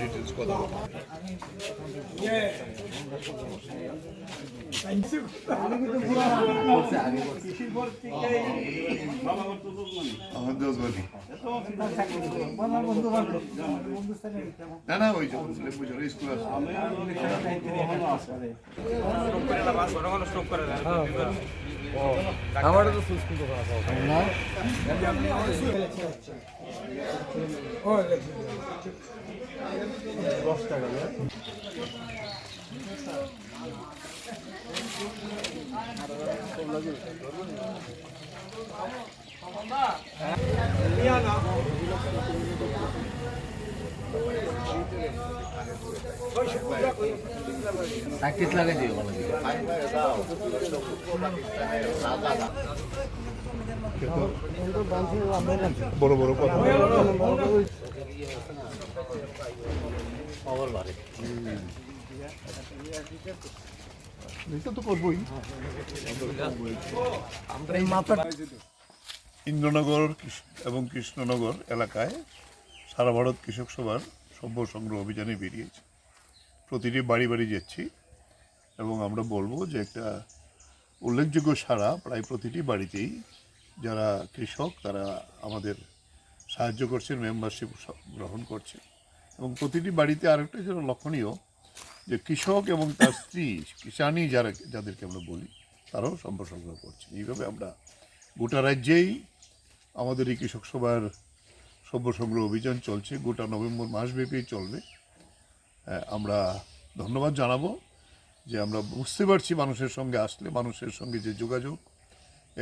Details কথা বলবো। না না ওই যখন স্কুল আমারও তো সুস্কুল না প্র্যাকটিস লাগাই দিও বড় বড় কথা তো করবোই। ইন্দ্রনগর এবং কৃষ্ণনগর এলাকায় সারা ভারত কৃষক সভার সভ্য সংগ্রহ অভিযানে বেরিয়েছে। প্রতিটি বাড়ি বাড়ি যাচ্ছি এবং আমরা বলবো যে একটা উল্লেখযোগ্য সাড়া প্রায় প্রতিটি বাড়িতেই যারা কৃষক তারা আমাদের সাহায্য করছেন, মেম্বারশিপ গ্রহণ করছে এবং প্রতিটি বাড়িতে আরেকটা যেন লক্ষণীয় যে কৃষক এবং তার স্ত্রী কিষানি যাদেরকে আমরা বলি তারাও সম্পদ সংগ্রহ করছে। এইভাবে আমরা গোটা রাজ্যেই আমাদের এই কৃষক সভার সভ্য সংগ্রহ অভিযান চলছে, গোটা নভেম্বর মাসব্যাপী চলবে। আমরা ধন্যবাদ জানাবো যে আমরা বুঝতে পারছি মানুষের সঙ্গে আসলে মানুষের সঙ্গে যে যোগাযোগ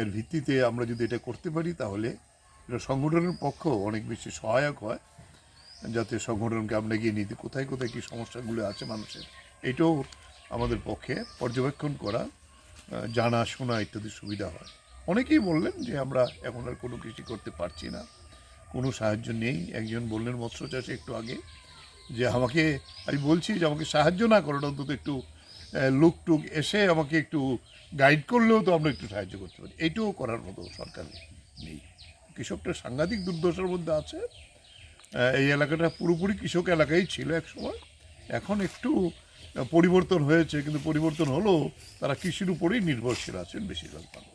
এর ভিত্তিতে আমরা যদি এটা করতে পারি তাহলে এটা সংগঠনের পক্ষেও অনেক বেশি সহায়ক হয়, যাতে সংগঠনকে আমরা গিয়ে নিতে কোথায় কোথায় কী সমস্যাগুলো আছে মানুষের এটাও আমাদের পক্ষে পর্যবেক্ষণ করা, জানা শোনা ইত্যাদি সুবিধা হয়। অনেকেই বললেন যে আমরা এখন আর কোনো কৃষি করতে পারছি না, কোনো সাহায্য নেই। একজন বললেন মৎস্য চাষে একটু আগে যে আমাকে, আমি বলছি যে আমাকে সাহায্য না করেন অন্তত একটু লুক টুক এসে আমাকে একটু গাইড করলেও তো আমরা একটু সাহায্য করতে পারি। এইটাও করার মতো সরকার নেই। কৃষকটা সাংঘাতিক দুর্দশার মধ্যে আছে। এই এলাকাটা পুরোপুরি কৃষক এলাকাই ছিল এক সময়, এখন একটু পরিবর্তন হয়েছে, কিন্তু পরিবর্তন হলেও তারা কৃষির উপরেই নির্ভরশীল আছেন বেশিরভাগ মানুষ।